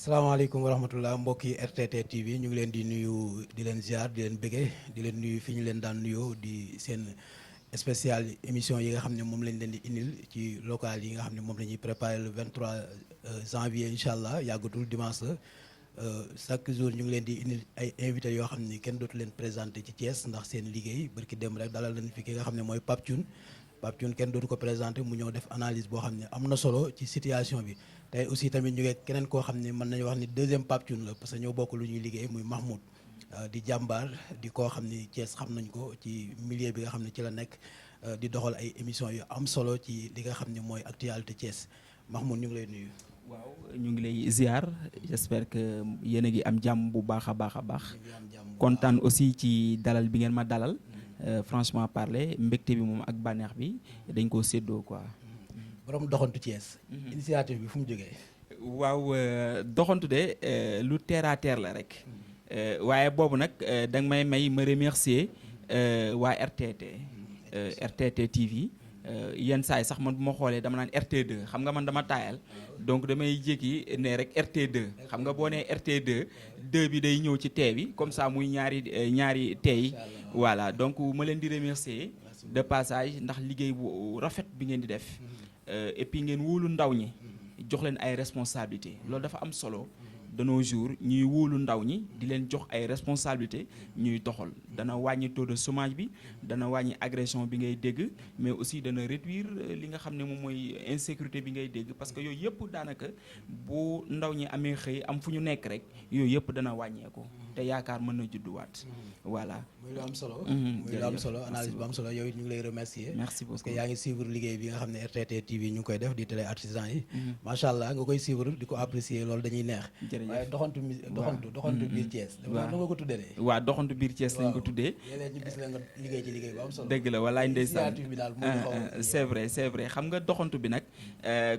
salaamaaleykum wa rahmatullah mbokki RTT TV ñu ngi leen di nuyu di leen ziar di leen bëggee di leen nuyu fi ñu leen daan nuyoo di seen spécial émission yi nga xam ne moom lañ leen di indil ci local yi nga xam ne moom la ñuy préparé le 23 janvier incha allah yàggatul dimanche la chaque jour ñu ngi leen di indil ay invités yoo xam ne kenn dootu leen présenté ci Thiès ndax seen liggéey barki dem rek dalal nañ fi ki nga xam ne mooy Pape Thioune kenn dootu ko présenté mu ñëw def analyse boo xam ne am na solo ci situation bi tey aussi tamit ñu ngi keneen koo xam ne mën nañu wax ni deuxième Pape Thioune la parce que ñoo bokk lu ñuy liggéey muy Mahmoud di jàmbaar di koo xam ni Thiès xam nañ ko ci milieu bi nga xam ne ci la nekk di doxal ay émissions yu am solo ci li nga xam ne mooy actualité Thiès Mahmoud ñu ngi lay nuyu. waaw ñu ngi lay ziar j'espère que yéen a ngi am jàmm bu baax a baax a baax kontaan aussi ci dalal bi ngeen ma dalal franchement parler mbégte bi moom ak bànneex bi dañ koo séddoo quoi. borom doxantu Thiès. initiative bi fu mu jógee. waaw doxantu de lu terre à terre la rek waaye boobu nag da nga may ma remercier waa RTT RTT TV yenn saa yi sax man bu ma xoolee dama naan RT2 xam nga man dama taayal donc damay jékki ne rek RT2 xam nga boo nee RT2 2 bi day ñëw ci tee bi comme ça muy ñaari tey voilà donc ma leen di remercier de passage ndax liggéey bu rafet bi ngeen di def et puis ngeen wóolu ndaw ñi jox leen ay responsabilités loolu dafa am solo de nos jours ñuy wóolu ndaw ñi di leen jox ay responsabilités ñuy doxal dana wàññi taux de chômage bi dana wàññi agression bi ngay dégg mais aussi dana réduire li nga xam ne moom mooy insécurité bi ngay dégg parce que yooyu yëpp daanaka bu ndaw ñi amee xëy am fu ñu nekk rek yooyu yëpp dana wàññeeku te yaakaar mën na judduwaat voilà. muy lu am solo muy lu am solo analyse bu am solo yow it ñu ngi lay remercier. merci beaucoup parce que yaa ngi suivre liggéey bi nga xam ne RTT TV ñu ngi koy def di télé artisan yi. macha allah nga koy suivre di ko apprécier loolu dañuy neex. waaye doxantu biir Thiès. waaw da nga ko tuddee de. waaw doxantu biir Thiès lañ ko tuddee. léeg-léeg ñu gis la nga liggéey ci liggéey bu am solo. dëgg la walaay ndeysaan initiative bi daal moo c'est vrai xam nga doxantu bi nag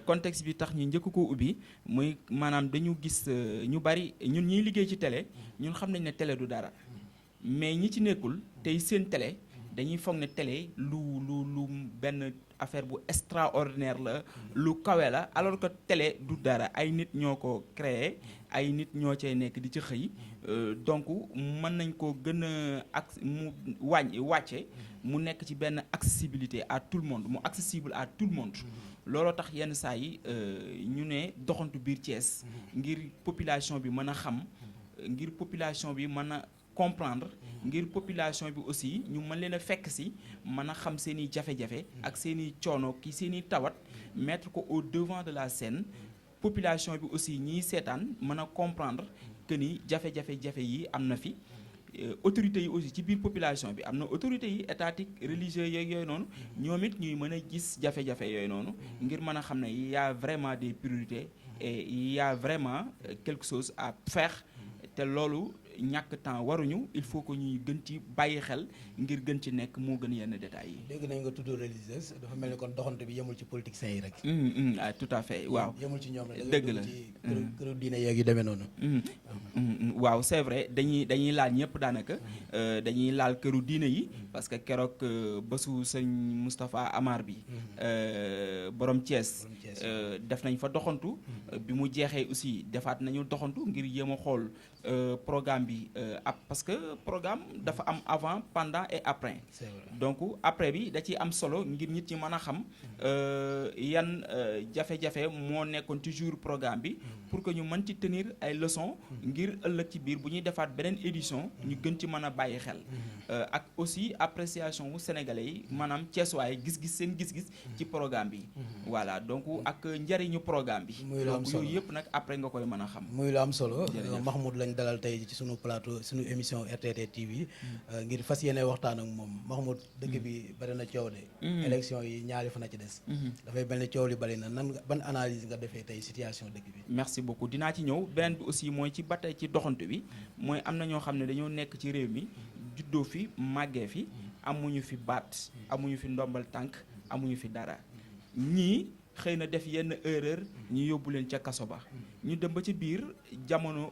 contexte bi tax ñu njëkk koo ubbi muy maanaam dañu gis ñu bari ñun ñiy liggéey ci télé ñun xam nañ ne télé du dara mais ñi ci nekkul tey seen télé dañuy foog ne télé lu benn affaire bu extraordinaire la lu kawe la alors que télé du dara ay nit ñoo ko créé ay nit ñoo cay nekk di ci xëy donc mën nañ ko gën a ak mu wàcce mu nekk ci benn accessibilité à tout le monde mu accessible à tout le monde looloo tax yenn saa yi ñu ne doxantu biir Thiès ngir population bi mën a xam ngir population bi mën a comprendre ngir population bi aussi ñu mën leen a fekk si mën a xam seen i jafe-jafe ak seen i coono ki seen i tawat mettre ko au devant de la scène population bi aussi ñiy seetaan mën a comprendre que ni jafe-jafe yi am na fi autorités yi aussi ci biir population bi am na autorités yi étatiques religieux yooyu noonu ñoom it ñuy mën a gis jafe-jafe yooyu noonu ngir mën a xam ne y a vraiment des priorités et y a vraiment quelque chose à faire te loolu ñàkk temps waruñu il faut que ñuy gën ci bàyyi xel ngir gën ci nekk moo gën yenn détails yi. dégg nañ nga tudd religieuse dafa mel ni kon doxante bi yemul ci politiciens yi rek. ah tout à fait waaw. yemul ci ñoom rek dëgg la ci këru diine yeeg yu demee noonu. waaw c'est vrai dañuy laal ñëpp daanaka dañuy laal këru diine yi parce que keroog bésu sëñ Moustapha Amar bi borom Thiès def nañ fa doxantu bi mu jeexee aussi defaat nañu doxantu ngir yéem a xool programme bi parce que programme dafa am avant pendant et après donc après bi da ciy am solo ngir nit ñi mën a xam yan jafe-jafe moo nekkoon ci jour programme bi pour que ñu mën ci tenir ay leçons ngir ëllëg ci biir bu ñuy defaat beneen édition ñu gën ci mën a bàyyi xel ak aussi appréciation wu sénégalais yi maanaam Thiessois gis-gis seen gis-gis ci programme bi voilà donc ak njariñu programme bi donc yooyu yëpp nag après nga koy mën a xam muy lu am solo Mahmoud lañ dalal tey ci sunu plateau sunu émission RTT TV ngir fas yéene waxtaan ak moom Mahmoud dëkk bi bari na coow de élection yi ñaari fan a ci des dafay mel ni coow li bari na nan ban analyse nga defee tey situation dëkk bi merci beaucoup dinaa ci ñëw beneen bi aussi mooy ci ba tey ci doxantu bi mooy am na ñoo xam ne dañoo nekk ci réew mi juddoo fi màggee fi amuñu fi baat amuñu fi ndombal tànk amuñu fi dara ñii xëy na def yenn erreur ñu yóbbu leen ca kaso ba ñu dem ba ci biir jamono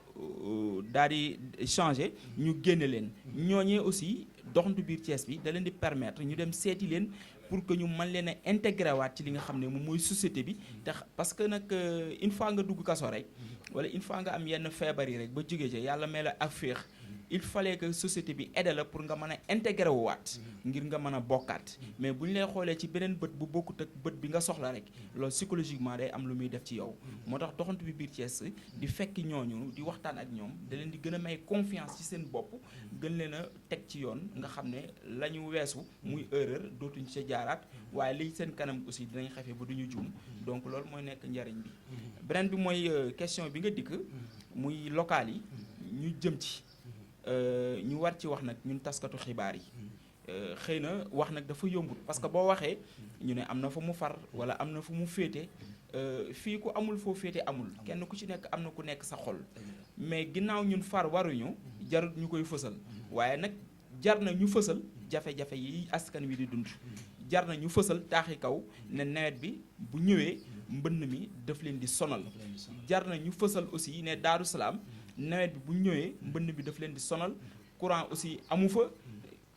daal di changé ñu génne leen ñooñee aussi doxantu biir Thiès bi da leen di permettre ñu dem seeti leen pour que ñu mën leen a intégré waat ci li nga xam ne moom mooy société bi te parce que nag une fois nga dugg kaso rek wala une fois nga am yenn feebar yi rek ba jógee ci yàlla may la ak féex il fallait que société bi aide la pour nga mën a intégré wu waat ngir nga mën a bokkaat mais bu ñu lay xoolee ci beneen bët bu bokkut ak bët bi nga soxla rek loolu psychologiquement day am lu muy def ci yow moo tax doxantu bi biir Thiès di fekki ñooñu di waxtaan ak ñoom da leen di gën a may confiance ci seen bopp gën leen a teg ci yoon nga xam ne la ñu weesu muy erreur dootuñ ca jaaraat waaye liy seen kanam aussi dinañ xefe ba duñu juum donc loolu mooy nekk njariñ bi beneen bi mooy question bi nga dikk muy local yi ñu jëm ci ñu war ci wax nag ñun taskatu xibaar yi xëy na wax nag dafa yombut parce que boo waxee ñu ne am na fa mu far wala am na fu mu féete fii ku amul foo féete amul kenn ku ci nekk am na ku nekk sa xol mais ginnaaw ñun far waruñu jarut ñu koy fësal waaye nag jar na ñu fësal jafe-jafe yi askan wi di dund jar na ñu fësal taaxi kaw ne nawet bi bu ñëwee mbënn mi daf leen di sonal jar na ñu fësal aussi ne Daaru Salaam nawet bi bu ñëwee mbënn bi daf leen di sonal courant aussi amu fa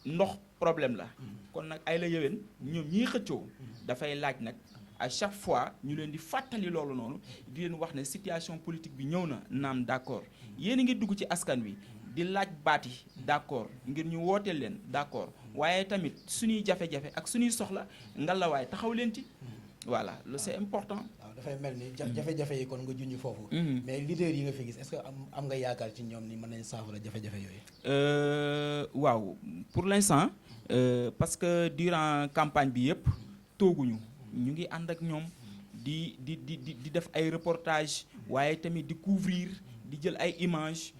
ndox problème la kon nag ay la yëwén ñoom ñiy xëccoo dafay laaj nag à chaque fois ñu leen di fàttali loolu noonu di leen wax ne situation politique bi ñëw na naam d'accord yéen a ngi dugg ci askan wi di laaj baat yi d'accord ngir ñu wooteel leen d'accord waaye tamit suñuy jafe-jafe ak suñuy soxla ngalawaay taxaw leen ci voilà loolu c'est important. waaw dafay mel ni jafe-jafe yi kon nga junj foofu. mais leader yi nga fi gis est-ce que am nga yaakaar ci ñoom ni mën nañu saafara jafe-jafe yooyu. waaw pour l'instant parce que durant campagne bi yëpp tooguñu ñu ngi ànd ak ñoom di def ay reportage waaye tamit di couvrir di jël ay images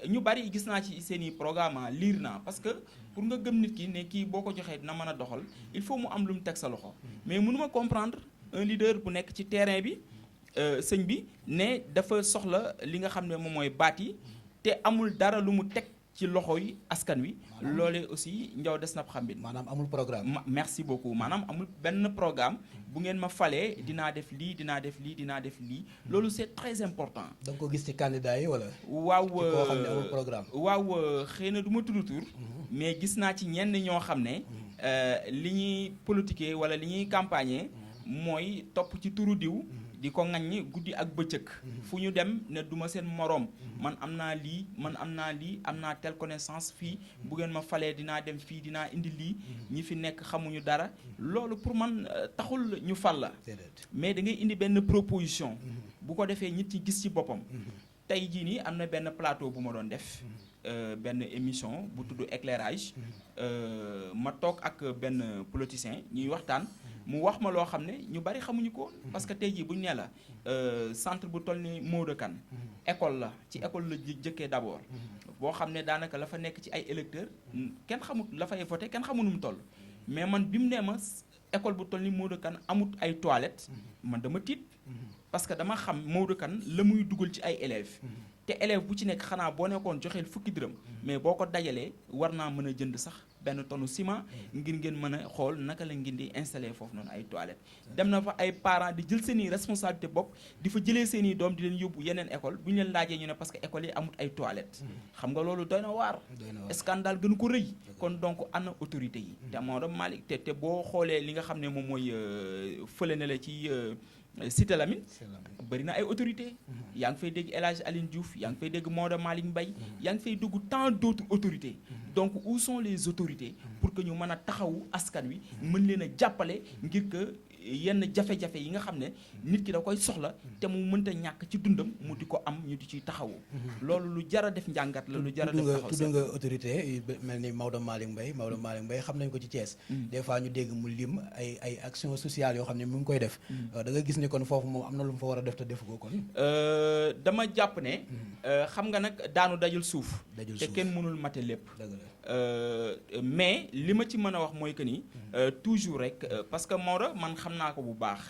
ñu bari gis naa ci seeni programme liir naa parce que pour nga gëm nit ki ne kii boo ko joxee dina mën a doxal il faut mu am lu mu teg sa loxo mais mënuma comprendre un leader bu nekk ci terrain bi sëñ bi ne dafa soxla li nga xam ne moom mooy baat yi te amul dara lu mu teg ci loxo yi askan wi loolee aussi njaw des na xam bi maanaam amul programme. merci beaucoup maanaam amul benn programme bu ngeen ma falee dinaa def lii dinaa def lii dinaa def lii loolu c'est très important. da nga ko gis ci candidat yi wala. waaw ci koo xam ne amul programme. waaw xëy na du ma tudd tur mais gis naa ci ñenn ñoo xam ne li ñuy politiquer wala li ñuy campagner mooy topp ci turu diw di ko ŋaññi guddi ak bëccëg fu ñu dem ne duma seen moroom man am naa lii man am naa lii am naa telle connaissance fii bu ngeen ma falee dinaa dem fii dinaa indi lii ñi fi nekk xamuñu dara loolu pour man taxul ñu fal la mais da ngay indi benn proposition bu ko defee nit ñi gis ci boppam tey jii nii am na benn plateau bu ma doon def benn émission bu tudd éclairage ma toog ak benn politicien ñuy waxtaan mu wax ma loo xam ne ñu bari xamuñu ko parce que tey jii bu ñu nee la centre bu toll ni Maodo Kane école la ci école la jëkkee d'abord boo xam ne daanaka la fa nekk ci ay électeurs kenn xamut la fay voté kenn xamul nu mu toll mais man bi mu nee ma école bu toll ni Maodo Kane amut ay toilettes man dama tiit parce que dama xam Maodo Kane la muy dugal ci ay élèves te élève bu ci nekk xanaa boo nekkoon joxeel fukki dërëm mais boo ko dajalee war naa mën a jënd sax benn tonne ciment ngir ngeen mën a xool naka la ngeen di installer foofu noonu ay toilettes dem na fa ay parents di jël seeni responsabilité bopp di fa jëlee seeni doom di leen yóbbu yeneen école bu ñu leen laajee ñu ne parce que école yi amut ay toilettes xam nga loolu doy na waar scandale gënu ko rëy kon donc ana autorité yi te Maodo Malick te boo xoolee li nga xam ne moom mooy fële na la ci Cité Lamine bëri na ay autorités yaa ngi fay dégg El Hadj Aline Diouf yaa ngi fay dégg Maodo Malick Mbaye yaa ngi fay dégg tant d'autres autorités donc où sont les autorités pour que ñu mën a taxawu askan wi mën leen a jàppale ngir que yenn jafe-jafe yi nga xam ne nit ki da koy soxla te mu mënta ñàkk ci dundam mu di ko am ñu di ciy taxawu loolu lu jar a def njàngat la lu jar a def taxaw tudd nga autorité mel ni Maodo Malick Mbaye xam nañ ko ci Thiès des fois ñu dégg mu lim ay action sociale yoo xam ne mu ngi koy def da nga gis ni kon foofu moom am na lu mu fa war a def te defu ko kon dama jàpp ne xam nga nag daanu dajul suuf te kenn mënul mate lépp mais li ma ci mën a wax mooy que ni toujours rek parce que Maodo man xam naa ko bu baax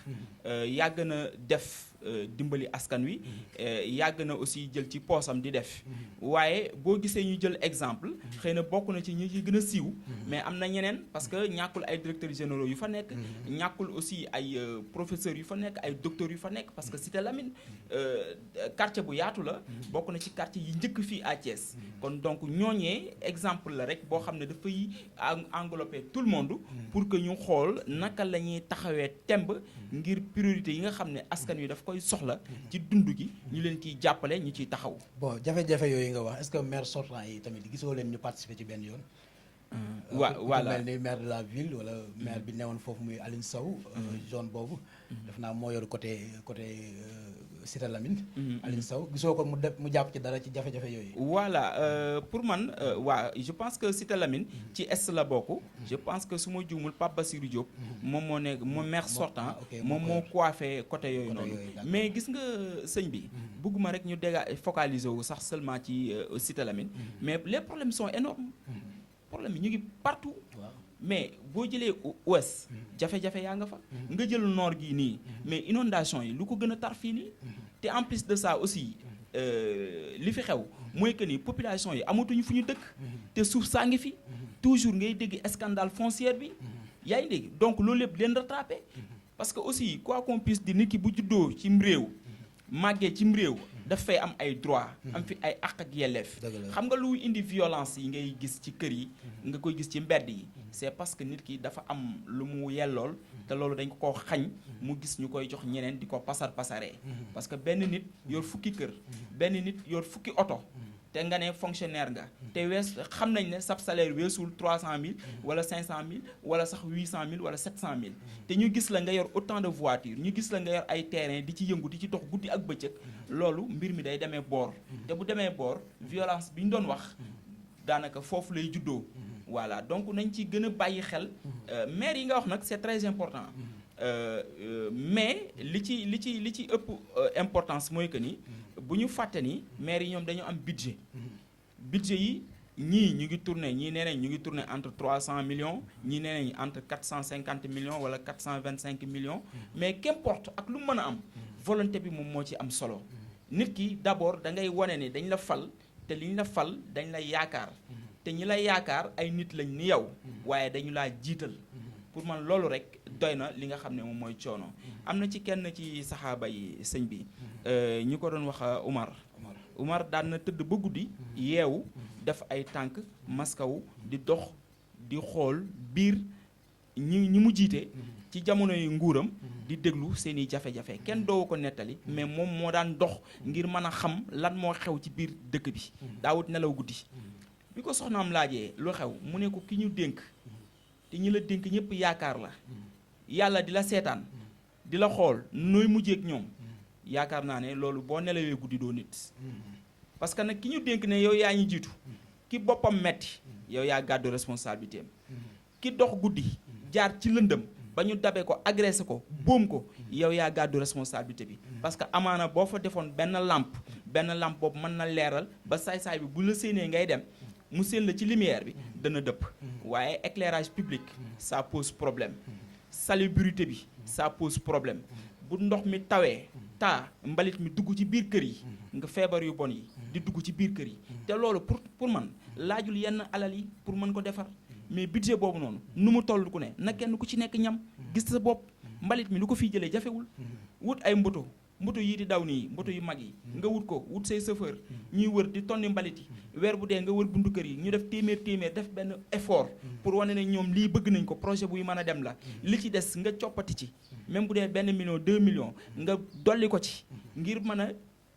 yàgg na def dimbali askan wi yàgg na aussi jël ci poosam di def waaye boo gisee ñu jël exemple xëy na bokk na ci ñi ci gën a siiw mais am na ñeneen parce que ñàkkul ay directeurs généraux yu fa nekk ñàkkul aussi ay professeurs yu fa nekk ay docteurs yu fa nekk parce que Cité Lamine quartier bu yaatu la bokk na ci quartier yi njëkk fii à Thiès kon donc ñooñee exemple la rek boo xam ne dafay englober tout le monde pour que ñu xool naka la ñuy taxawee temb ngir priorité yi nga xam ne askan wi daf koy soxla ci dund gi ñu leen ciy jàppale ñu ciy taxaw. bon jafe-jafe yooyu nga wax est-ce que maire sortant yi tamit gisoo leen ñu participer ci benn yoon. voilà mel ni maire de la ville wala maire bi newoon foofu muy Aline Sow zone boobu def naa moo yor côté Cité Lamine Aline Sow gisoo ko mu jàpp ci dara ci jafe-jafe yooyu. voilà pour man je pense que Cité Lamine ci est la bokk je pense que su ma juumul Pape Bassirou Diop moom moo nekk moom maire sortant moom moo coiffé côté yooyu noonu mais gis nga sëñ bi bëgguma rek ñu focaliser wu sax seulement ci Cité Lamine mais les problèmes sont énormes problème yi ñu ngi partout mais boo jëlee ouest jafe-jafe yaa nga fa nga jël nord gi nii mais inondation yi lu ko gën a tar fii nii te en plus de ça aussi li fi xew mooy que ni population yi amatuñu fu ñu dëkk te suuf saa ngi fi toujours ngay dégg scandale foncière bi yaa ngi dégg donc loolu lépp leen rattrapé parce que aussi quoi qu'on puisse dire nit ki bu juddoo cim réew màggee cim réew daf fay am ay droit am fi ay àq ak yelleef xam nga lu indi violence yi ngay gis ci kër yi nga koy gis ci mbedd yi c'est parce que nit ki dafa am lu mu yellool te loolu dañ ko koo xañ mu gis ñu koy jox ñeneen di ko pasaree parce que benn nit yor fukki kër benn nit yor fukki oto te nga ne fonctionnaire nga te wees xam nañ ne sab salaire weesul 300 000 wala 500 000 wala sax 800 000 wala 700 000 te ñu gis la nga yor autant de voitures ñu gis la nga yor ay terrain di ci yëngu di ci dox guddi ak bëccëg loolu mbir mi day demee boor te bu demee boor violence bi ñu doon wax daanaka foofu lay juddoo voilà donc nañ ci gën a bàyyi xel maire yi nga wax nag c'est très important mais li ci ëpp importance mooy que ni bu ñu fàtte ni maire yi ñoom dañu am budget yi ñii ñu ngi tourné ñii nee nañ ñu ngi tourné entre 300 millions ñii nee nañ entre 450 millions wala 425 millions mais qu'importe ak lu mën a am volonté bi moom moo ci am solo nit ki d'abord da ngay wane ni dañ la fal te li ñu la fal dañ la yaakaar te ñi la yaakaar ay nit lañ ni yow waaye dañu laa jiital pour man loolu rek doy na li nga xam ne moom mooy coono am na ci kenn ci saxaaba yi sëñ bi ñu ko doon wax Umar daan na tëdd ba guddi yeewu def ay tànk maskawu di dox di xool biir ñi mu jiite ci jamono yu nguuram di déglu seeni jafe-jafe kenn doowu ko nettali mais moom moo daan dox ngir mën a xam lan moo xew ci biir dëkk bi daawut nelaw guddi bi ko soxnaam laajee lu xew mu ne ko ki ñu dénk te ñi la dénk ñëpp yaakaar la yàlla di la seetaan di la xool nooy mujjeek ñoom yaakaar naa ne loolu boo nelawee guddi doo nit parce que nag ki ñu dénk ne yow yaa ñu jiitu ki boppam metti yow yaa gàddu responsabilité am ki dox guddi jaar ci lëndëm ba ñu dabe ko agressé ko boom ko yow yaa gàddu responsabilité bi parce que amaana boo fa defoon benn lampe boobu mën na leeral ba saay-saay bi bu la séenee ngay dem mu séen la ci lumière bi dana dëpp waaye éclairage public ça pose problème salubrité bi ça pose problème bu ndox mi tawee mbalit mi dugg ci biir kër yi nga feebar yu bon yi di dugg ci biir kër yi te loolu pour man laajul yenn alal yi pour mën ko defar mais budget boobu noonu nu mu toll ku ne na kenn ku ci nekk ñam gis sa bopp mbalit mi lu ko fiy jëlee jafewul wut ay mboto yii di daw nii mboto yu mag yi nga wut ko wut say chauffeur ñuy wër di tonni mbalit yi weer bu dee nga wër buntu kër yi ñu def téeméer def benn effort pour wane ne ñoom lii bëgg nañ ko projet buy mën a dem la li ci des nga coppati ci même bu dee 1 million 2 millions nga dolli ko ci ngir mën a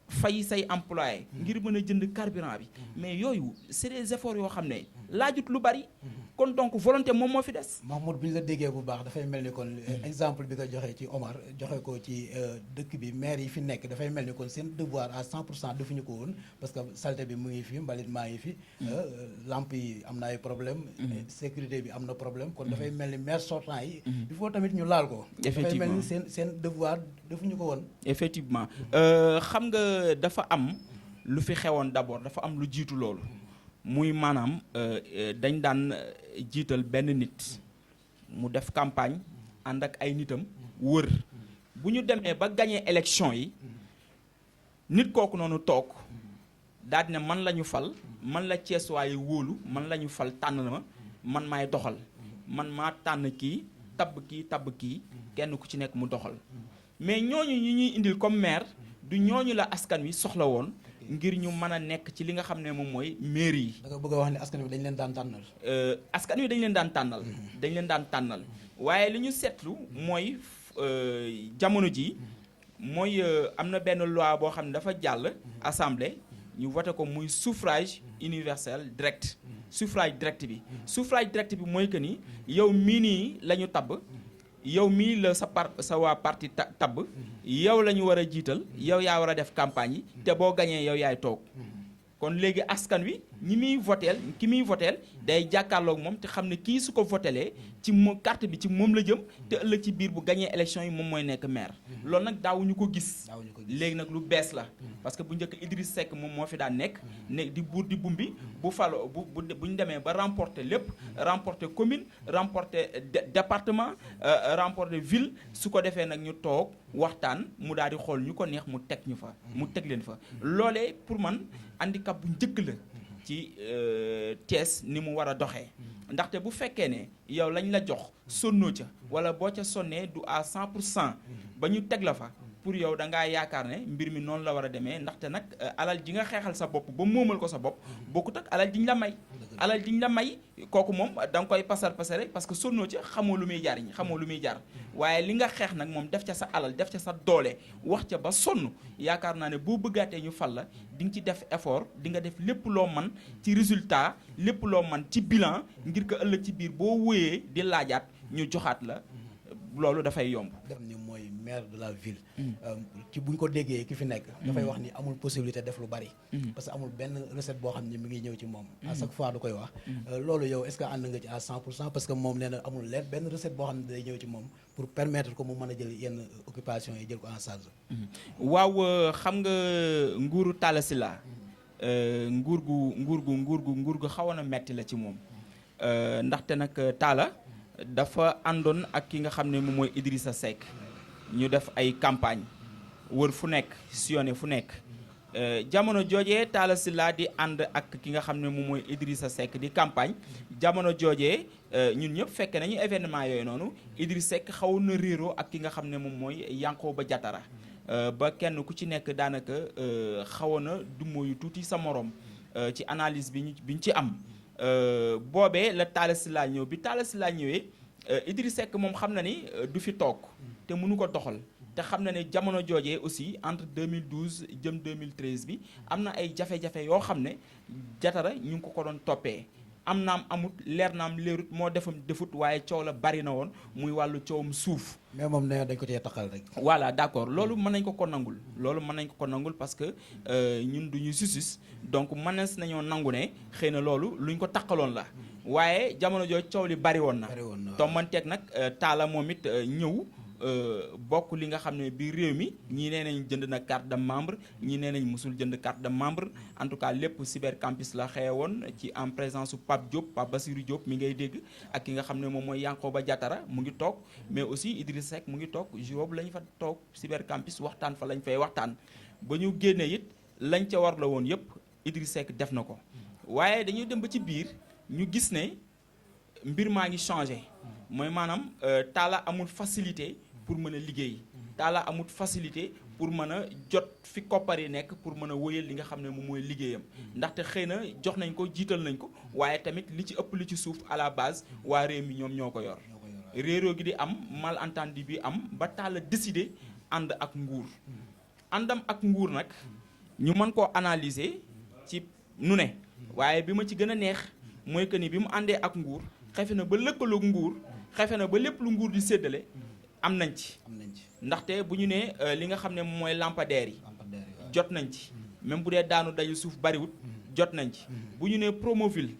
fay say employé ngir mën a jënd carburant bi mais yooyu c'est des efforts yoo xam ne laajut lu bari kon donc volonté moom moo fi des. Mahmoud bu ñu la déggee bu baax dafay mel ni kon exemple bi nga joxee ci Omar joxe ko ci dëkk bi maire yi fi nekk dafay mel ni kon seen devoir à 100% defuñu ko woon parce que saleté bi mu ngi fi mbalit maa ngi fi lampe yi am na ay problème sécurité bi am na problème kon dafay mel ni maire sortant yi il faut tamit ñu laal ko. dafay mel ni seen devoir defuñu ko woon. effectivement xam nga dafa am lu fi xewoon d'abord dafa am lu jiitu loolu muy maanaam dañ daan jiital benn nit mu def campagne ànd ak ay nitam wër bu ñu demee ba gagné élection yi nit kooku noonu toog daal di ne man la ñu fal man la Cees waaye wóolu man la ñu fal tànn ma man maay doxal man maa tànn kii tabb kii kenn ku ci nekk mu doxal mais ñooñu ñu ñuy indil comme maire du ñooñu la askan wi soxla woon ngir ñu mën a nekk ci li nga xam ne moom mooy mairie yi. da nga bëgg a wax ne askan wi dañ leen daan tànnal. askan wi dañ leen daan tànnal. dañ leen daan tànnal waaye li ñu seetlu mooy jamono ji mooy am na benn loi boo xam ne dafa jàll assemblée ñu voté ko muy suffrage universel direct. suffrage direct bi mooy que ni yow mii nii la ñu tabb yow mii la sa waa parti tabb yow la ñu war a jiital yow yaa war a def campagne yi te boo gañee yow yaay toog kon léegi askan wi ki muy voteel day jàkkaarloog moom te xam ne kii su ko votelee ci moom carte bi ci moom la jëm te ëllëg ci biir bu gañee élection yi moom mooy nekk maire loolu nag daawuñu ko gis léegi nag lu bees la parce que bu njëkk Idriss Seck moom moo fi daan nekk di buur di bumbi bu falo bu ñu demee ba remporter lépp remporter commune remporter département remporter ville su ko defee nag ñu toog waxtaan mu daal di xool ñu ko neex mu teg leen fa loolee pour man handicap bu njëkk la ci Thiès ni mu war a doxee ndaxte bu fekkee ne yow lañ la jox sonnoo ca wala boo ca sonnee du à 100% ba ñu teg la fa pour yow da ngaa yaakaar ne mbir mi noonu la war a demee ndaxte nag alal ji nga xeexal sa bopp ba moomal ko sa bopp bokkut ak alal ji ñu la may kooku moom da nga koy pasare parce que sonnoo ca xamoo lu muy jar waaye li nga xeex nag moom def ca sa alal def ca sa doole wax ca ba sonn yaakaar naa ne boo bëggaatee ñu fal la di nga ci def effort di nga def lépp loo man ci résultat lépp loo man ci bilan ngir ko ëllëg ci biir boo wóyee di laajaat ñu joxaat la loolu dafay yomb. def ni mooy maire de la ville. ci buñ ko déggee ki fi nekk. dafay wax ni amul possibilité def lu bari. parce que amul benn recette boo xam ne mi ngi ñëw ci moom. à chaque fois du koy wax. loolu yow est-ce que ànd nga ci à 100% parce que moom nee na amul leen benn recette boo xam ne day ñëw ci moom pour permettre ko mu mën a jël yenn occupation yi jël ko en charge. waaw xam nga nguuru Talla Sylla nguur gu xawoon a metti la ci moom ndaxte nag Talla dafa àndoon ak ki nga xam ne moom mooy Idrissa Seck ñu def ay campagne wër fu nekk sillonné fu nekk jamono joojee Talla Sylla di ànd ak ki nga xam ne moom mooy Idrissa Seck di campagne jamono joojee ñun ñëpp fekke nañu événement yooyu noonu Idrissa Seck xawoon na réeroo ak ki nga xam ne moom mooy Yankhoba Diattara ba kenn ku ci nekk daanaka xawoon na dummóoyu tuuti sa morom ci analyse bi ñu ci am boobee la Talla Sylla ñëw bi Talla Sylla ñëwee Idriss Seck moom xam na ni du fi toog te mënu ko doxal te xam na ne jamono joojee aussi entre 2012 jëm 2013 bi am na ay jafe-jafe yoo xam ne Diattara ñu ngi ko doon toppee am naam amut leer naam leerut moo defut waaye coow la bari na woon muy wàllu coowum suuf. mais moom nee dañ ko cee taxal rek. voilà d'accord loolu mën nañ ko nangul parce que ñun duñu justice donc mënees nañoo nangu ne xëy na loolu luñ ko taxaloon la waaye jamono jooju coow li bari woon na. tommanteeg nag Talla moom it ñëw. bokk li nga xam ne biir réew mi ñii nee nañ jënd na carte de membre ñii nee nañ musul jënd carte de membre en tout cas lépp cyber campus la xewe woon ci en présence su Pape Bassirou Diop mi ngay dégg ak ki nga xam ne moom mooy Yankhoba Diattara mu ngi toog mais aussi Idriss Seck mu ngi toog jour boobu la ñu fa toog cyber campus waxtaan fa lañ fay waxtaan ba ñu génnee it lañ ca war la woon yëpp Idriss Seck def na ko waaye dañuy dem ba ci biir ñu gis ne mbir maa ngi changé mooy maanaam Talla amul facilité pour mën a liggéey Talla amul facilité pour mën a jot fi koppar yi nekk pour mën a wóyal li nga xam ne moom mooy liggéeyam ndaxte xëy na jox nañ ko jiital nañ ko waaye tamit li ci ëpp li ci suuf à la base waa réew mi ñoom ñoo ko yor réeroo gi di am malentendu bi am ba Talla décidé ànd ak nguur àndam ak nguur nag ñu mën koo analyser ci nu ne waaye bi ma ci gën a neex mooy que ni bi mu àndee ak nguur xefe na ba lëkkaloog nguur xefe na ba lépp lu nguur di séddale am nañ ci ndaxte bu ñu nee li nga xam ne mooy lampadaire yi jot nañ ci même bu dee daanu dayu suuf bariwut jot nañ ci bu ñu nee Promoville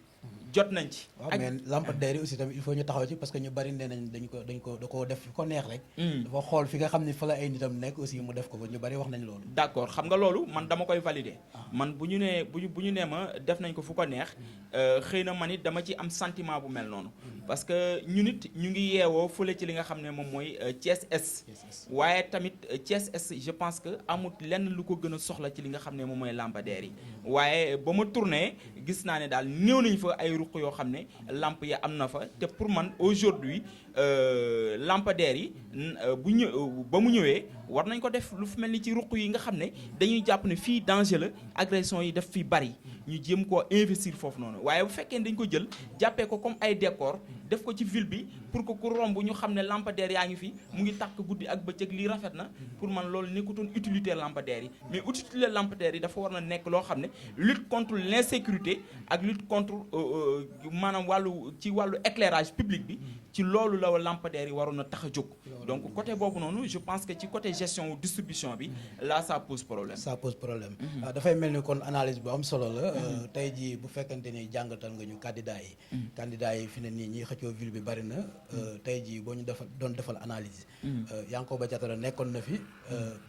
jot nañ ci. waaw mais lampadaire yi aussi tamit il faut ñu taxaw ci parce que ñu bari nee nañ da ko def fi ko neex rek. dafa xool fi nga xam ne fa la ay nitam nekk aussi mu def ko ñu bari wax nañ loolu. d'accord xam nga loolu man dama koy valider. man bu ñu nee ma def nañ ko fu ko neex. xëy na man it dama ci am sentiment bu mel noonu. parce que ñun it ñu ngi yeewoo fële ci li nga xam ne moom mooy Thiès Est. waaye tamit Thiès Est je pense que amut lenn lu ko gën a soxla ci li nga xam ne moom mooy lampadaire yi. waaye ba ma tourné gis naa ne daal néew nañ fa ay ruq yoo xam ne lamp ya am na fa te pour man aujourd'hui lampadaire yi ba mu ñëwee war nañ ko def lu fu mel ni ci ruq yi nga xam ne dañuy jàpp ne fii danger la agression yi daf fi bari ñu jéem koo investir foofu noonu waaye bu fekkee dañ ko jël jàppee ko comme ay décor def ko ci ville bi pour que ku romb ñu xam ne lampadaire yaa ngi fi mu ngi tàkk guddi ak bëccëg lii rafet na pour man loolu nekkutoon utilité lampadaire yi mais utilité lampadaire yi dafa war na nekk loo xam ne lutte contre l'insécurité ak lutte contre maanaam wàllu éclairage public bi ci loolu la lampadaire yi waroon a tax a jóg donc côté boobu noonu je pense que ci côté gestion distribution bi là ça pose problème. ça pose problème. dafay mel ni kon analyse bu am solo la. tey jii bu fekkante ni jàngatal nga ñu candidat yi. candidat yi fi ne nii ñi xëccoo ville bi bari na. tey jii boo ñu doon defal analyse. Yankhoba Diattara nekkoon na fi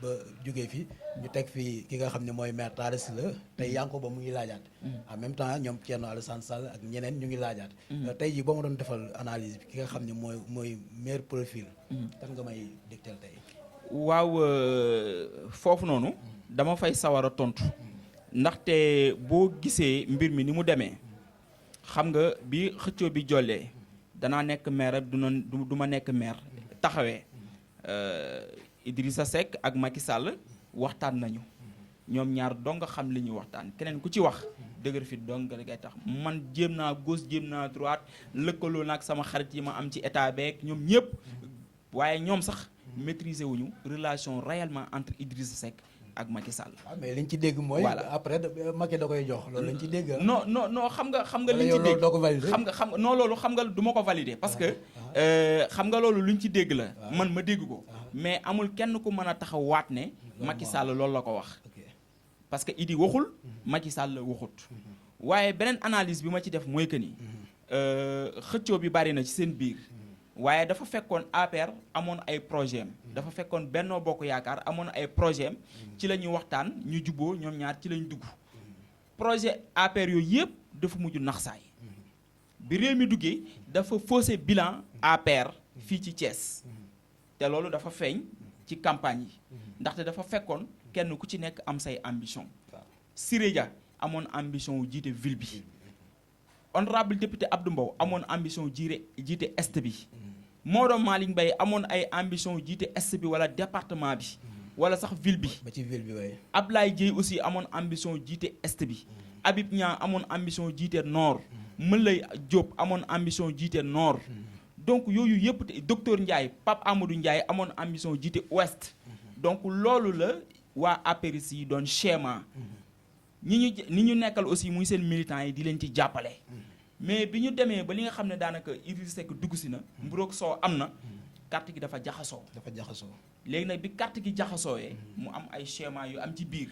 ba jógee fi ñu teg fi ki nga xam ne mooy maire Talla Sylla tey Yankhoba mu ngi laajaat. en même temps ñoom Thierno Alassane Sall ak ñeneen ñu ngi laajaat. tey jii boo ma doon defal analyse bi ki nga xam ne mooy meilleur profil. kan nga may dégtal tey. waaw foofu noonu dama fay sawar a tontu ndaxte boo gisee mbir mi ni mu demee xam nga bi xëccoo bi jollee danaa nekk maire du ma nekk maire taxawee Idrissa Seck ak Macky Sall waxtaan nañu ñoom ñaar dong nga xam li ñuy waxtaan keneen ku ci wax dëgër fi dong nga ngay tax man jéem naa gauche jéem naa droite lëkkaloo nag sama xarit yi ma am ci état beeg ñoom ñëpp waaye ñoom sax maîtriser wuñu relation réellement entre Idrissa Seck ak Macky Sall. mais liñ ci dégg mooy. voilà après Macky da koy jox loolu lañ ci dégg. non xam nga liñ ci dégg xam nga non loolu xam nga du ma ko valider parce que xam nga loolu luñ ci dégg la. man ma dégg ko. mais amul kenn ku mën a taxaw waat ne. Macky Sall loolu la ko wax. parce que Idi waxul. Macky Sall waxut. waaye beneen analyse bi ma ci def mooy que ni. xëccoo bi bari na ci seen biir. waaye dafa fekkoon APR amoon ay projet am dafa fekkoon Benno Bokk Yaakaar amoon ay projet am ci la ñuy waxtaan ñu juboo ñoom ñaar ci lañ dugg projet APR yooyu yëpp dafa mujj naxsaay bi réew mi duggee dafa faussé bilan APR fii ci Thiès te loolu dafa feeñ ci campagne yi ndaxte dafa fekkoon kenn ku ci nekk am say ambition Siré Dia amoon ambition wu jiite ville bi honorable député Abdou Mbow amoon ambition jiite est bi Maodo Malick Mbaye amoon ay ambition jiite est bi wala département bi wala sax ville bi. ba ci ville bi waaye. Ablaye Dieye aussi amoon ambition jiite est bi. Habib Niang amoon ambition jiite nord. Moulay Diop amoon ambition jiite nord. donc yooyu yëpp docteur Ndiaye Pape Amadou Ndiaye amoon ambition jiite ouest. donc loolu la waa APRIS yi doon schéma. ni ñu nekkal aussi muy seen militants yi di leen ci jàppale. mais bi ñu demee ba li nga xam ne daanaka Idrissa Seck dugg si na. mburoog soo am na. carte gi dafa jaxasoo. léegi nag bi carte gi jaxasoowee mu am ay schéma yu am ci biir.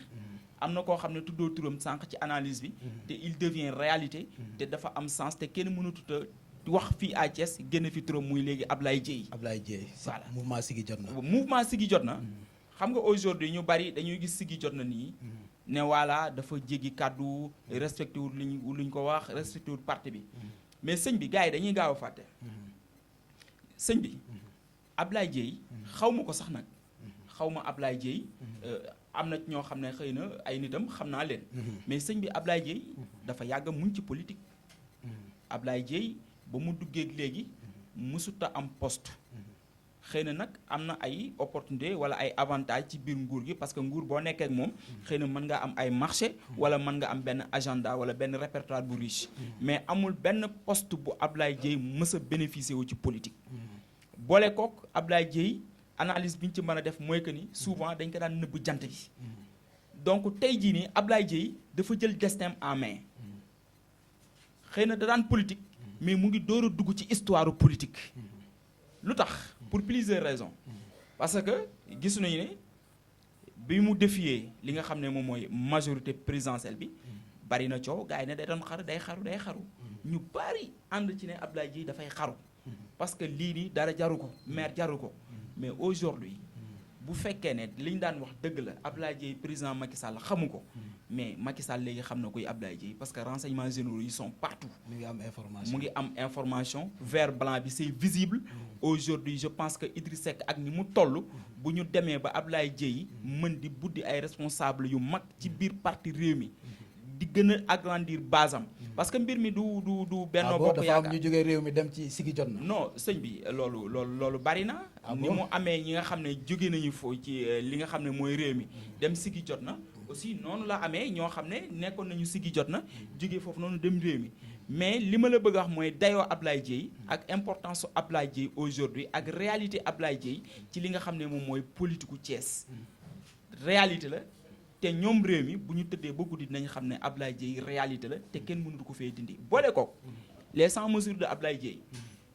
am na koo xam ne tuddoo turam sànq ci analyse bi. te il devient réalité. te dafa am sens te kenn mënatut a wax fii à Thiès génn fi turam muy léegi Ablaye Dieye. voilà mouvement Siggi jot na. mouvement Siggi jot na. xam nga aujourd'hui ñu bari dañuy gis Siggi jot na nii. ne voilà dafa jéggi kàddu respecté wul luñ ko wax respecté wul parti bi mais sëñ bi gars yi dañuy gaaw a fàtte sëñ bi Ablaye Dieye xaw ma ko sax nag xaw ma Ablaye Dieye am na ñoo xam ne xëy na ay nitam xam naa leen mais sëñ bi Ablaye Dieye dafa yàgg muñ ci politique Ablaye Dieye ba mu duggee léegi mësuta am poste xëy na nag am na ay opportunité wala ay avantage ci biir nguur gi parce que nguur boo nekkee ak moom xëy na mën nga am ay marché wala mën nga am benn agenda wala benn répertoire bu riche mais amul benn poste bu Ablaye Dieye mës a bénéficier wu ci politique boole kook Ablaye Dieye analyse bi ñu ci mën a def mooy que ni souvent dañ ko daan nëbb jant bi donc tey jii nii Ablaye Dieye dafa jël destin en main xëy na da daan politique mais mu ngi door a dugg ci histoire politique lu tax pour plusieurs raisons parce que gis nañu ne bi mu défier li nga xam ne moom mooy majorité présidentielle bi bari na coow gars yi ne day doon day xaru ñu bari ànd ci ne Abdoulaye Dièye dafay xaru parce que lii nii dara jaru ko maire jaru ko mais aujourd'hui bu fekkee ne li ñu daan wax dëgg la Abdoulaye Dièye président Macky Sall xamu ko mais Macky Sall léegi xam na kuy Abdoulaye Dièye parce que renseignements généraux yi sont partout. mu ngi am information vert blanc bi c'est visible. Aujourd'hui je pense que Idriss Seck ak ni mu toll bu ñu demee ba Abdoulaye Dièye mën di buddi ay responsables yu mag ci biir parti Rewmi di gën a agrandir base am parce que mbir mi du Benno Bokk Yaakaar dafa am ñu jógee réew mi dem ci Siggi jot na. non sëñ bi loolu bari na. ni mu amee ñi nga xam ne jóge nañu foofu ci li nga xam ne mooy réew mi dem Siggi jot na aussi noonu la amee ñoo xam ne nekkoon nañu Siggi jot na jóge foofu noonu dem réew mi mais li ma la bëgg a wax mooy dayoo Abdoulaye Dièye ak importance su Abdoulaye Dièye aujourd'hui ak réalité Abdoulaye Dièye ci li nga xam ne moom mooy politiku Thiès réalité la. te ñoom réew mi bu ñu tëddee ba guddi dinañ xam ne Abdoulaye Dièye réalité la te kenn mënut ko fee dindi boole ko les 100 mesures de Abdoulaye Dièye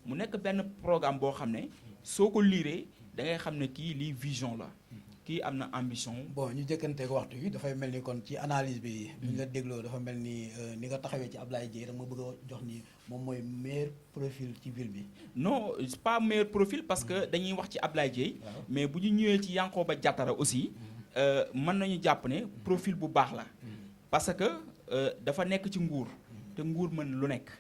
mu nekk benn programme boo xam ne soo ko liiree da ngay xam ne kii lii vision la kii am na ambition. bon ñu jëkkanteeg waxtu yi dafay mel ni kon ci analyse bi. bu ñu la dégloo dafa mel ni ni nga taxawee ci Abdoulaye Dièye dama bëgg a jox ni moom mooy meilleur profil ci ville bi. non c'est pas meilleur profil parce que dañuy wax ci Abdoulaye Dièye mais bu ñu ñëwee ci Yankhoba Diattara aussi. mën nañu jàpp ne profil bu baax la parce que dafa nekk ci nguur te nguur mën lu nekk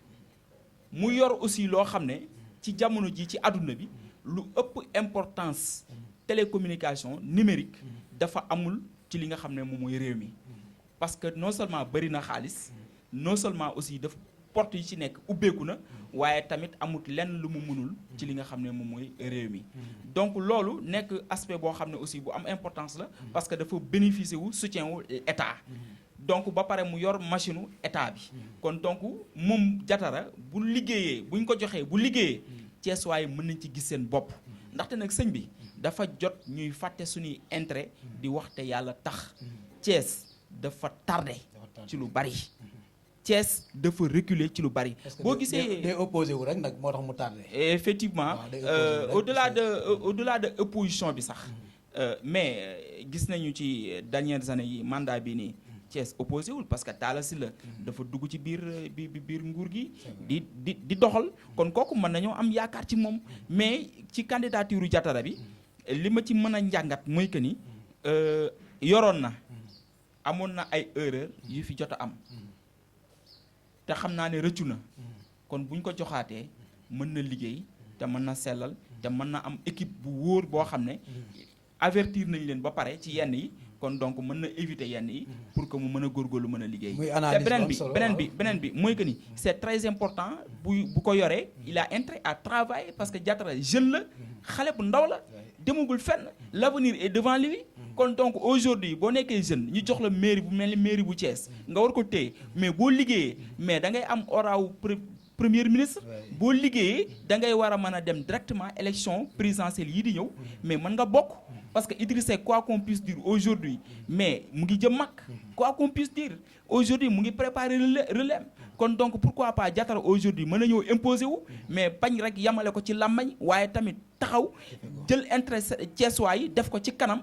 mu yor aussi loo xam ne ci jamono ji ci àdduna bi lu ëpp importance télécommunication numérique dafa amul ci li nga xam ne moom mooy réew mi parce que non seulement bari na xaalis non seulement aussi dafa porte yi ci nekk ubbeeku na waaye tamit amut lenn lu mu mënul ci li nga xam ne moom mooy réew mi donc loolu nekk aspect boo xam ne aussi bu am importance la parce que dafa bénéficier wu soutien wu état donc ba pare mu yor machine u état bi kon donc moom Diattara bu liggéeyee buñ ko joxee bu liggéeyee Thiès waaye mën nañ ci gis seen bopp ndaxte nag sëñ bi dafa jot ñuy fàtte suñuy intérêt di waxte yàlla tax Thiès dafa tardé ci lu bari Thiès dafa reculer ci lu bari. boo gisee day opposé wu rek nag moo tax mu tardé. effectivement au-delà de opposition bi sax. mais gis nañu ci dernières années yi mandat bi nii Thiès opposé wul parce que Talla Sylla dafa dugg ci biir nguur gi. di doxal. kon kooku mën nañoo am yaakaar ci moom. mais ci candidature Diattara bi li ma ci mën a njàngat mooy que ni yoroon na amoon na ay erreur yu fi jot a am. te xam naa ne rëccu na kon buñ ko joxaatee mën na liggéey te mën na sellal te mën na am équipe bu wóor boo xam ne avertir nañ leen ba pare ci yenn yi kon donc mën na éviter yenn yi pour que mu mën a góorgóorlu mën a liggéey te beneen bi mooy que ni c'est très important bu ko yoree il a intérêt à travailler parce que Diattara jeune la xale bu ndaw la demagul fenn l'avenir est devant lui kon donc aujourd'hui boo nekkee jeune ñu jox la mairie bu mel ni mairie bu Thiès nga war ko téye mais boo liggéeyee mais da ngay am oraawu premier ministre boo liggéeyee da ngay war a mën a dem directement élection présidentielle yi di ñëw mais mën nga bokk parce que Idriss Seck quoi qu'on puisse dire aujourd'hui mais mu ngi jëm mag quoi qu'on puisse dire aujourd'hui mu ngi préparer relais kon donc pourquoi pas Diattara aujourd'hui mën na ñëw imposer wu mais bañ rek yamale ko ci làmmañ waaye tamit taxaw jël intérêt Thiessois yi def ko ci kanam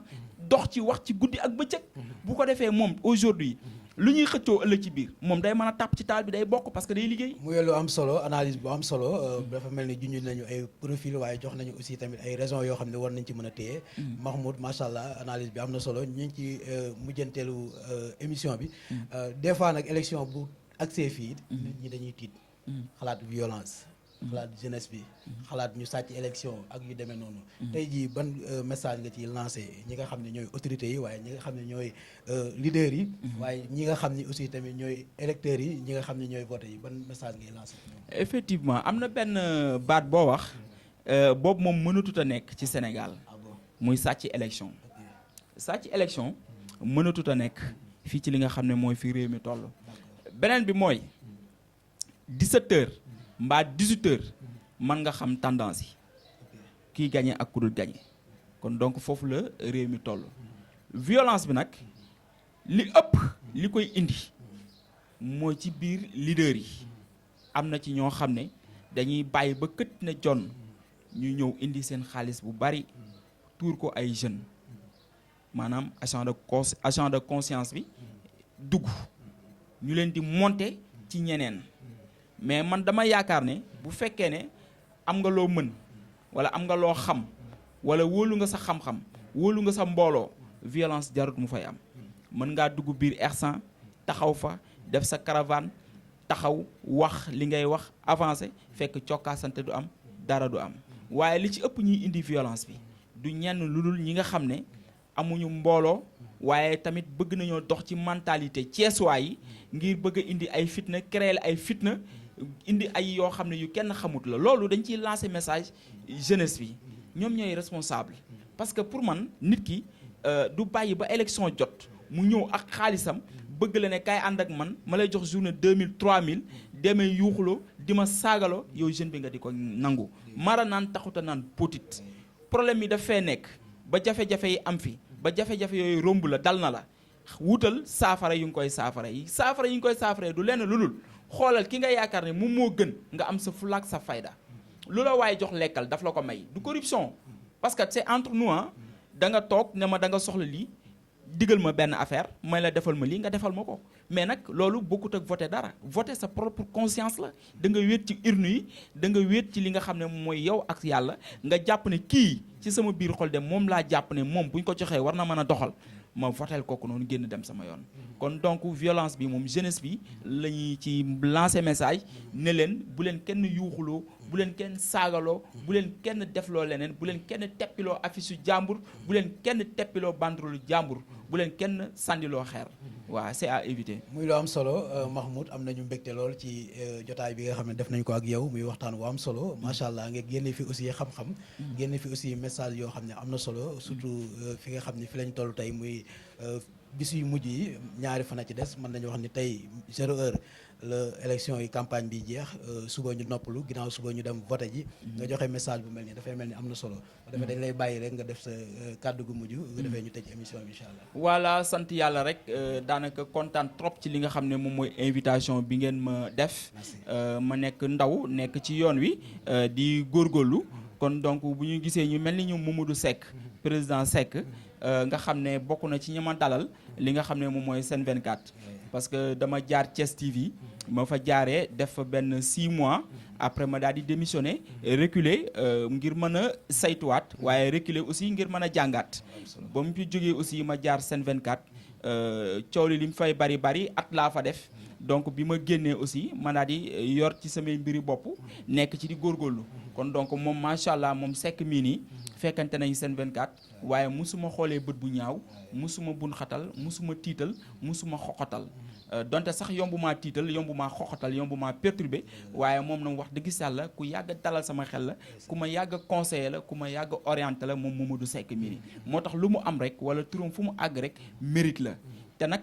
dox ci wax ci guddi ak bëccëg bu ko defee moom aujourd'hui lu ñuy xëccoo ëllëg ci biir moom day mën a tàpp ci taal bi day bokk parce que day liggéey. muy lu am solo analyse bu am solo dafa mel ni junj nañu ay profil waaye jox nañu aussi tamit ay raisons yoo xam ne war nañ ci mën a téye. Mahmoud macha allah analyse bi am na solo ñu ngi ci mujjanteelu émission bi. des fois nag élection bu accès fii. nit ñi dañuy tiit. xalaat violence. xalaat jeunesse bi xalaat ñu sàcc élection ak yu demee noonu tey jii ban message nga ciy lancé ñi nga xam ne ñooy autorités yi waaye ñi nga xam ne ñooy leaders yi waaye ñi nga xam ne aussi tamit ñooy électeurs yi ñi nga xam ne ñooy voté yi ban message ngay lancé effectivement am na benn baat boo wax boobu moom mënatut a nekk ci Sénégal muy sàcc élection sàcc élection mënatut a nekk fii ci li nga xam ne mooy fi réew mi toll beneen bi mooy 17 heures mbaa 18 heures mën nga xam tendance yi kii gagné ak ku dul gagné kon donc foofu la réew mi toll violence bi nag li ëpp li koy indi mooy ci biir leader yi am na ci ñoo xam ne dañuy bàyyi ba kët ne jon ñu ñëw indi seen xaalis bu bari tuur ko ay jeunes maanaam agent de conscience bi dugg ñu leen di monter ci ñeneen mais man dama yaakaar ne bu fekkee ne am nga loo mën wala am nga loo xam wala wóolu nga sa xam-xam wóolu nga sa mbooloo violence jarut mu fay am mën ngaa dugg biir R100 taxaw fa def sa caravane taxaw wax li ngay wax avancé fekk cokkaasante du am dara du am waaye li ci ëpp ñuy indi violence bi du ñenn lu dul ñi nga xam ne amuñu mbooloo waaye tamit bëgg nañoo dox ci mentalité ceesuwaay yi ngir bëgg a indi ay fitna créer ay fitna indi ay yoo xam ne yu kenn xamut la loolu dañ ciy lancer message jeunesse bi ñoom ñooy responsable parce que pour man nit ki du bàyyi ba élection jot mu ñëw ak xaalisam bëgg la ne kaay ànd ak man ma lay jox journée 2000 3000 demee yuuxuloo di ma saagaloo yow jeune bi nga di ko nangu mara naan taxuta naan potit problème yi daf fee nekk ba jafe-jafe yi am fi ba jafe-jafe yooyu romb la dal na la wutal saafara yu ngi koy saafara yi ngi koy saafara du lenn lu dul xoolal ki nga yaakaar ne moom moo gën nga am sa fulaak sa fayda lu la waaye jox lekkal daf la ko may du corruption parce que c'est entre nous da nga toog ne ma da nga soxla lii digal ma benn affaire may la defal ma lii nga defal ma ko mais nag loolu bokkut ak voter dara voter sa propre conscience la da nga wéet ci urne yi da nga wéet ci li nga xam ne mooy yow ak yàlla nga jàpp ne kii ci sama biir xol de moom laa jàpp ne moom buñ ko joxee war na mën a doxal ma votel kooku noonu génn dem sama yoon kon donc violence bi moom jeunesse bi la ñuy ci lancer message ne leen bu leen kenn yuuxuloo bu leen kenn saagaloo bu leen kenn defloo leneen bu leen kenn teppiloo affiche yu jàmbur bu leen kenn teppiloo banderole jàmbur bu leen kenn sàndiloo xeer waaw c'est à éviter. muy lu am solo Mahmoud am nañu mbégte lool ci jotaay bi nga xam ne def nañ ko ak yow muy waxtaan wu am solo macha allah nga génne fi aussi xam-xam génne fi aussi message yoo xam ne am na solo surtout fi nga xam ne fi lañ toll tey muy bis yu mujj yi ñaari fan a ci des mën nañu wax ni tey 0 heure la élection yi campagne bi jeex suba ñu noppalu ginnaaw suba ñu dem voté ji nga joxe message bu mel nii dafay mel ni am na solo dafay dañ lay bàyyi rek nga def sa kàddu gu mujj nga defee ñu tëj émission bi incha allah. voilà sant yàlla rek daanaka kontaan trop ci li nga xam ne moom mooy invitation bi ngeen ma def ma nekk ndaw nekk ci yoon wi di góorgóorlu kon donc bu ñu gisee ñu mel ni ñu Mamadou Seck président Seck nga xam ne bokk na ci ñi ma dalal li nga xam ne moom mooy Sen 24 parce que dama jaar Thiès TV ma fa jaaree def fa benn 6 mois après ma daal di démissionner reculer ngir mën a saytuwaat waaye reculer aussi ngir mën a jàngaat ba mu fi jógee aussi ma jaar Sen 24 coow li mu fay bari at laa fa def donc bi ma génnee aussi ma daal di yor ci samay mbiri bopp nekk ci di góorgóorlu kon donc moom macha allah moom Seck mii nii fekkante nañu Sen 24 waaye musuma xoolee bët bu ñaaw musuma bun xatal musuma tiital musuma xoxatal donte sax yombumaa tiital yombumaa xoxatal yombumaa perturbé waaye moom na wax dëgg yàlla ku yàgg dalal sama xel la ku ma yàgg conseiller la ku ma yàgg orienté la moom Mamadou Seck mii nii moo tax lu mu am rek wala turam fu mu àgg rek mérite la te nag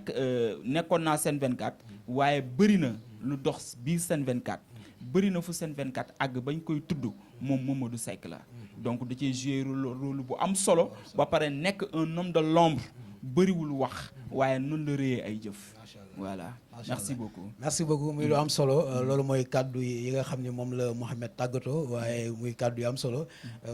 nekkoon naa Sen 24 waaye bëri na lu dox biir Sen 24 bëri na fu Sen 24 àgg bañ koy tudd moom Mamadou Seck la donc da cee joué rôle bu am solo ba pare nekk un homme de l'ombre bëriwul wax waaye noonu la réyee ay jëf voilà merci beaucoup merci beaucoup muy lu am solo loolu mooy kàddu yi nga xam ne moom la Mouhamed tàggatoo waaye muy kàddu yu am solo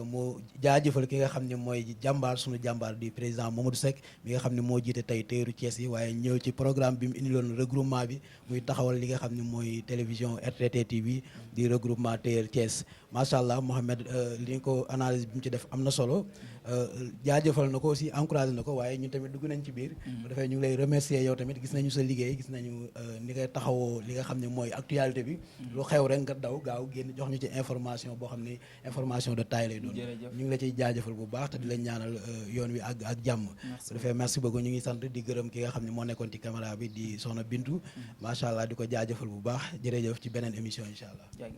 mu jaajëfal ki nga xam ne mooy jàmbaar sunu jàmbaar di président Mamadou Seck mi nga xam ne moo jiite tey teeru Thiès yi waaye ñëw ci programme bi mu indiloon regroupement bi muy taxawal li nga xam ne mooy télévision RTT TV di regroupement teer Thiès macha allah Mouhamed li ñu ko analyse bi mu ci def am na solo jaajëfal na ko aussi encouragé na ko waaye ñun tamit dugg nañ ci biir bu defee ñu ngi lay remercier yow tamit gis nañu sa liggéey gis nañu ni nga taxawoo li nga xam ne mooy actualité bi lu xew rek nga daw gaaw génn jox ñu ci information boo xam ne information de taille lay doon ñu ngi la ciy jaajëfal bu baax te di la ñaanal yoon wi ak jàmm bu defee merci beaucoup ñu ngi sant di gërëm ki nga xam ne moo nekkoon ci caméra bi di soxna Bintu macha allah di ko jaajëfal bu baax jërëjëf ci beneen émission incha allah.